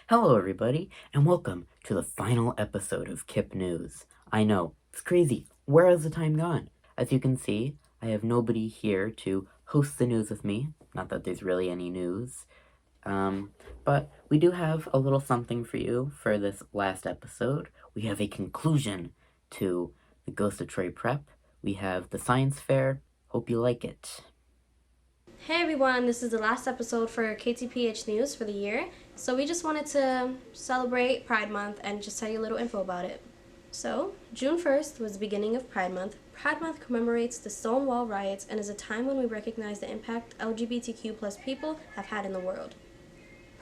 Hello, everybody, and welcome to the final episode of KIP News. I know, it's crazy. Where has the time gone? As you can see, I have nobody here to host the news with me. Not that there's really any news. But we do have a little something for you for this last episode. We have a conclusion to the Ghost of Troy Prep. We have the science fair. Hope you like it. Hey everyone, this is the last episode for KTPH News for the year. So we just wanted to celebrate Pride Month and just tell you a little info about it. So, June 1st was the beginning of Pride Month. Pride Month commemorates the Stonewall riots and is a time when we recognize the impact LGBTQ plus people have had in the world.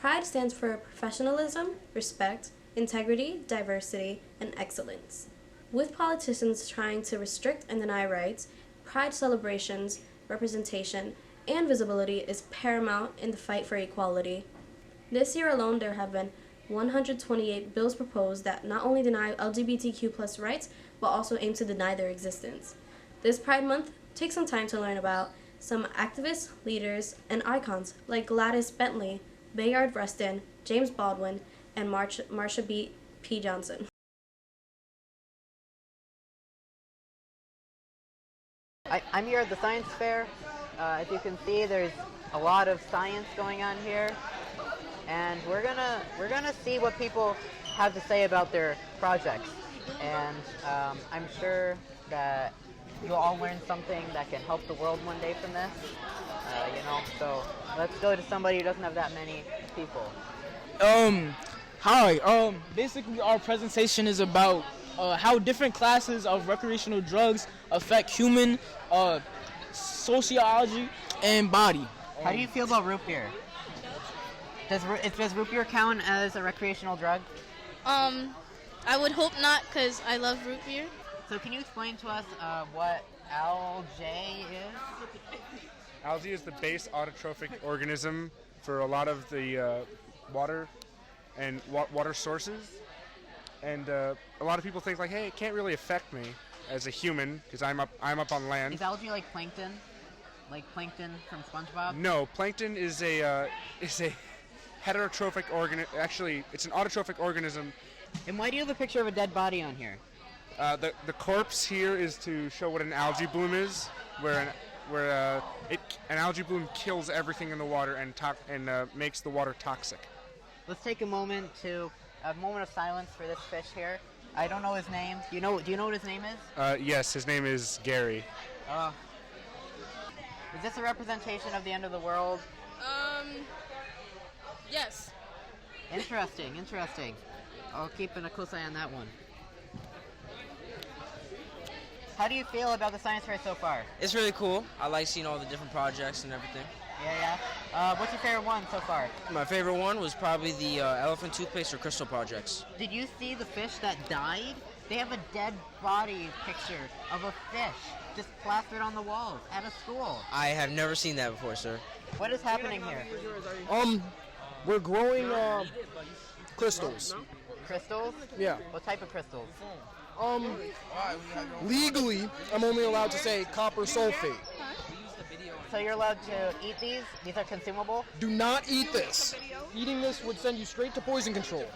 Pride stands for professionalism, respect, integrity, diversity, and excellence. With politicians trying to restrict and deny rights, Pride celebrations, representation, and visibility is paramount in the fight for equality. This year alone, there have been 128 bills proposed that not only deny LGBTQ plus rights, but also aim to deny their existence. This Pride Month, take some time to learn about some activists, leaders, and icons like Gladys Bentley, Bayard Rustin, James Baldwin, and Marsha P. Johnson. I'm here at the science fair. As you can see, there's a lot of science going on here, and we're gonna see what people have to say about their projects. And I'm sure that you'll all learn something that can help the world one day from this. So let's go to somebody who doesn't have that many people. Hi. Basically, our presentation is about how different classes of recreational drugs affect human sociology and body. How do you feel about root beer? Does root beer count as a recreational drug? I would hope not, because I love root beer. So can you explain to us what algae is? Algae is the base autotrophic organism for a lot of the water and water sources. And a lot of people think like, hey, it can't really affect me as a human because I'm up on land. Is algae like plankton? Like plankton from SpongeBob? No, plankton is a heterotrophic Actually, it's an autotrophic organism. And why do you have a picture of a dead body on here? The corpse here is to show what an algae bloom is, where an algae bloom kills everything in the water and makes the water toxic. Let's take a moment of silence for this fish here. I don't know his name. Do you know what his name is? Yes, his name is Gary. Is this a representation of the end of the world? Yes. Interesting. I'll keep a close eye on that one. How do you feel about the science fair so far? It's really cool. I like seeing all the different projects and everything. Yeah. What's your favorite one so far? My favorite one was probably the elephant toothpaste or crystal projects. Did you see the fish that died? They have a dead body picture of a fish just plastered on the walls at a school. I have never seen that before, sir. What is happening here? We're growing crystals. Crystals? Yeah. What type of crystals? Legally, I'm only allowed to say copper sulfate. So you're allowed to eat these? These are consumable? Do not eat this. Eating this would send you straight to poison control.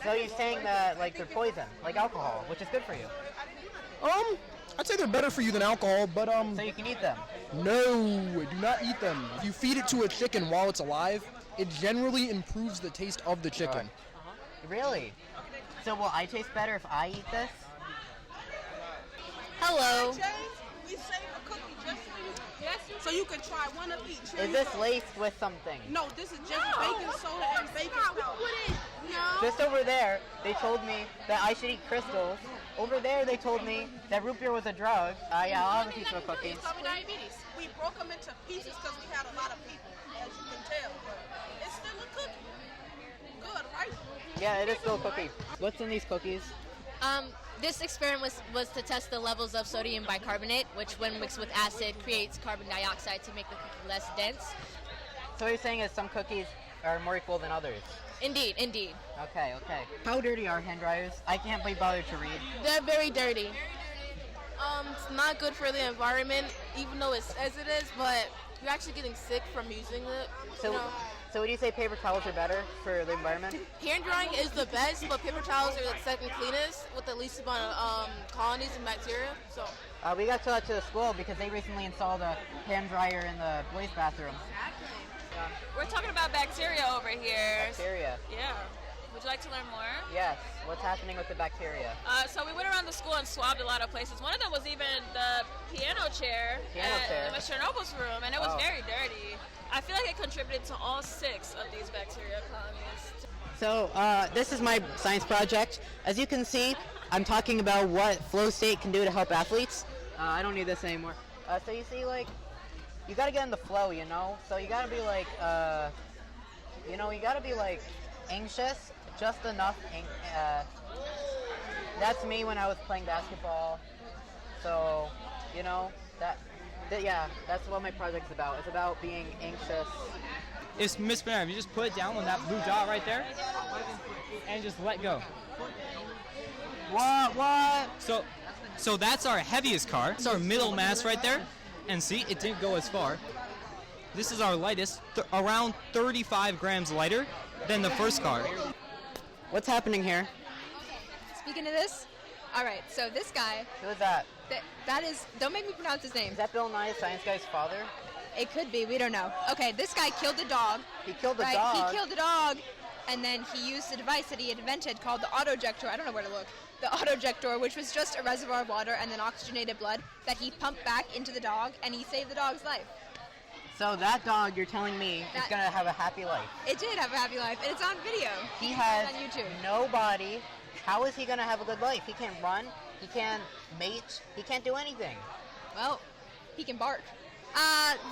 So you're saying that like they're poison, like alcohol, which is good for you. I'd say they're better for you than alcohol, but So you can eat them? no, do not eat them. If you feed it to a chicken while it's alive, it generally improves the taste of the chicken. Really? So will I taste better if I eat this? Hello. We saved a cookie just for you. Yes, so you can try one of each. Is this laced with something? No, this is just baking soda and baking powder. No. Just over there, they told me that I should eat crystals. Over there, they told me that root beer was a drug. Yeah, I'll have a piece of a cookie. Diabetes. We broke them into pieces because we had a lot of people, as you can tell. But it's still a cookie. Good, right? Yeah, it is still a cookie. What's in these cookies? This experiment was to test the levels of sodium bicarbonate, which when mixed with acid creates carbon dioxide to make the cookie less dense. So what you're saying is some cookies are more equal than others? Indeed. Okay. How dirty are hand dryers? I can't be bothered to read. They're very dirty. It's not good for the environment, even though it says it is, but you're actually getting sick from using it. So, You know, so would you say paper towels are better for the environment? hand drying is the best, but paper towels are the second cleanest with the least amount of colonies and bacteria. So We got to tell that to the school because they recently installed a hand dryer in the boys' bathroom. We're talking about bacteria over here. Bacteria. Yeah. Would you like to learn more? Yes. What's happening with the bacteria? So we went around the school and swabbed a lot of places. One of them was even the piano chair in Mr. Noble's room, and it was very dirty. I feel like it contributed to all 6 of these bacteria colonies. So this is my science project. As you can see, I'm talking about what flow state can do to help athletes. I don't need this anymore. So you see, like, you gotta get in the flow, you know? So you gotta be like, you gotta be like anxious, just enough. That's me when I was playing basketball. So, you know, that's what my project's about. It's about being anxious. It's Miss Bam. You just put it down on that blue dot right there and just let go. What? So that's our heaviest car. It's our middle mass right there. And see, it didn't go as far. This is our lightest, around 35 grams lighter than the first car. What's happening here? Speaking of this, all right, so this guy, Who is that? that is, don't make me pronounce his name. Is that Bill Nye, Science Guy's father? It could be, we don't know. Okay, this guy killed a dog. He killed a right? dog? He killed a dog, and then he used a device that he had invented called the autojector. I don't know where to look. The autojector, which was just a reservoir of water and then oxygenated blood that he pumped back into the dog, and he saved the dog's life. So that dog, you're telling me, is going to have a happy life? It did have a happy life, and it's on video. He has on YouTube. no body. How is he going to have a good life? He can't run. He can't mate. He can't do anything. Well, he can bark.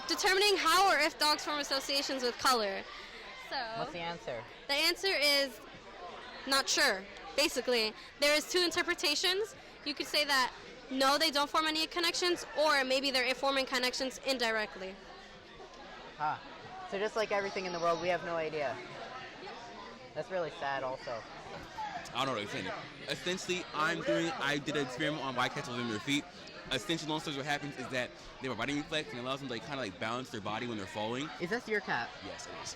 Determining how or if dogs form associations with color. So What's the answer? the answer is not sure. Basically, there is 2 interpretations. You could say that no, they don't form any connections, or maybe they're forming connections indirectly. So just like everything in the world, we have no idea. That's really sad also. I don't know what to explain it. Essentially, I did an experiment on why cats within their feet. Essentially, long story, what happens is that they have a riding reflex and it allows them to kind of like balance their body when they're falling. Is this your cat? Yes, it is.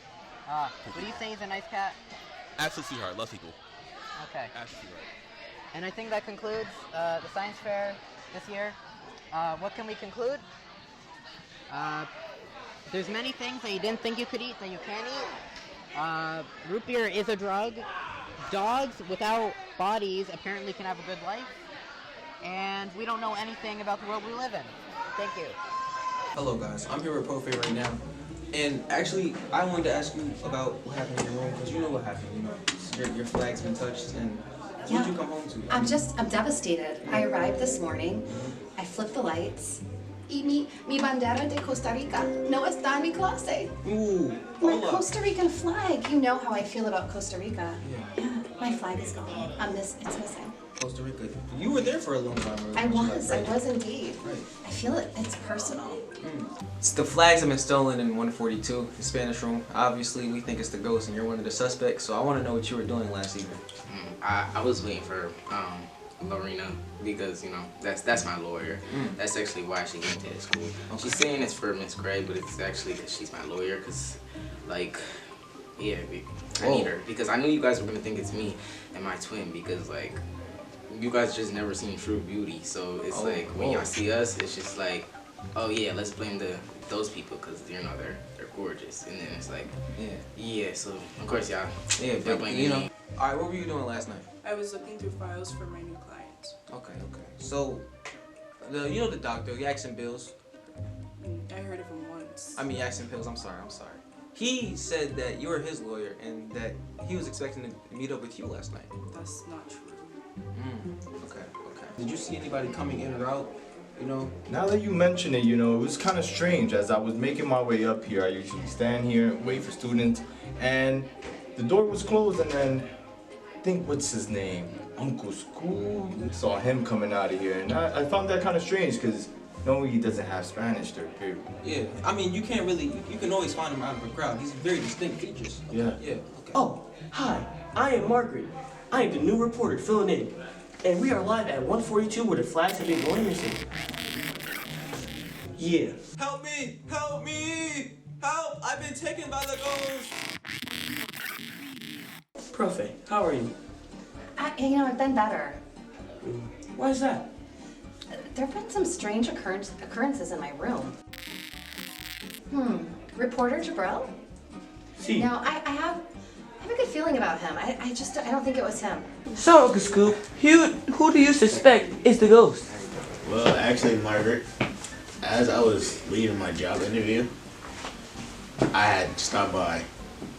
Would you say he's a nice cat? Absolute sweetheart, loves people. Okay. Absolutely right. And I think that concludes the science fair this year. What can we conclude? There's many things that you didn't think you could eat that you can eat. Root beer is a drug. Dogs without bodies apparently can have a good life. And we don't know anything about the world we live in. Thank you. Hello guys, I'm here with Profe right now. And actually, I wanted to ask you about what happened in your room, because you know what happened, you know. Your flag's been touched, and what did you come home to? I'm devastated. I arrived this morning, I flipped the lights. Y mi bandera de Costa Rica no está en mi clase. Ooh, My Costa Rican flag. You know how I feel about Costa Rica. Yeah, my flag is gone. It's missing. Costa Rica. You were there for a long time. I was indeed. Right. I feel it. It's personal. The flags have been stolen in 142, the Spanish Room. Obviously, we think it's the ghost, and you're one of the suspects. So I want to know what you were doing last evening. I was waiting for Lorena, because, you know, that's my lawyer. That's actually why she came to the school. Okay. She's saying it's for Miss Gray, but it's actually because she's my lawyer, because, like, yeah, I need her. Because I knew you guys were going to think it's me and my twin, because, like, you guys just never seen true beauty. So it's like, when y'all see us, it's just like, oh yeah, let's blame those people, because, you know, they're gorgeous. And then it's like, yeah, so, of course, y'all blame you know. me. Alright, what were you doing last night? I was looking through files for my new clients. Okay. So, you know the doctor, Jackson Bills? I heard of him once. I mean Jackson Bills, I'm sorry. He said that you were his lawyer and that he was expecting to meet up with you last night. That's not true. Okay. Did you see anybody coming in or out? You know? Now that you mention it, you know, it was kind of strange. As I was making my way up here, I usually stand here and wait for students, and the door was closed, and then I think, what's his name? Uncle School? Saw him coming out of here, and I found that kind of strange, because no, he doesn't have Spanish third period. Yeah, I mean, you can't really, you can always find him out of a crowd. He's very distinct features. Yeah. Okay. Oh, hi, I am Margaret. I am the new reporter filling in, and we are live at 142 where the flags have been going missing. Yeah. Help me! been taken by the ghost. Profe, how are you? I've been better. Why is that? There have been some strange occurrences in my room. Reporter Jabril? See. No, I have a good feeling about him. I don't think it was him. So, Uncle Scoop, who do you suspect is the ghost? Well, actually, Margaret, as I was leaving my job interview, I had stopped by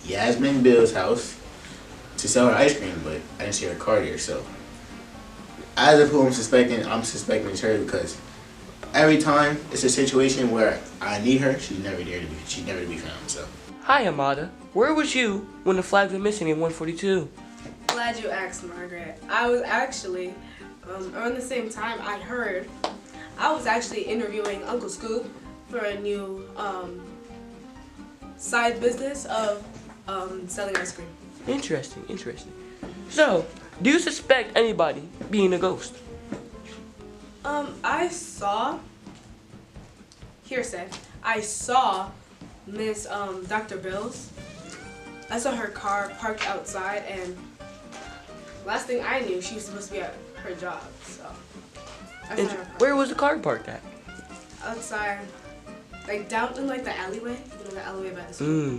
Yasmin Bill's house to sell her ice cream, but I didn't see her car there, so as of who I'm suspecting it's her because every time it's a situation where I need her, she's never to be found, so. Hi, Amada. Where was you when the flags were missing in 142? Glad you asked, Margaret. I was actually, around the same time I was actually interviewing Uncle Scoop for a new side business of selling ice cream. Interesting. So, do you suspect anybody being a ghost? I saw, hearsay, I saw Miss Dr. Bills. I saw her car parked outside, and last thing I knew, she was supposed to be at her job, so. I saw her parked. Where was the car parked at? Outside, like down in like the alleyway, the alleyway by the school.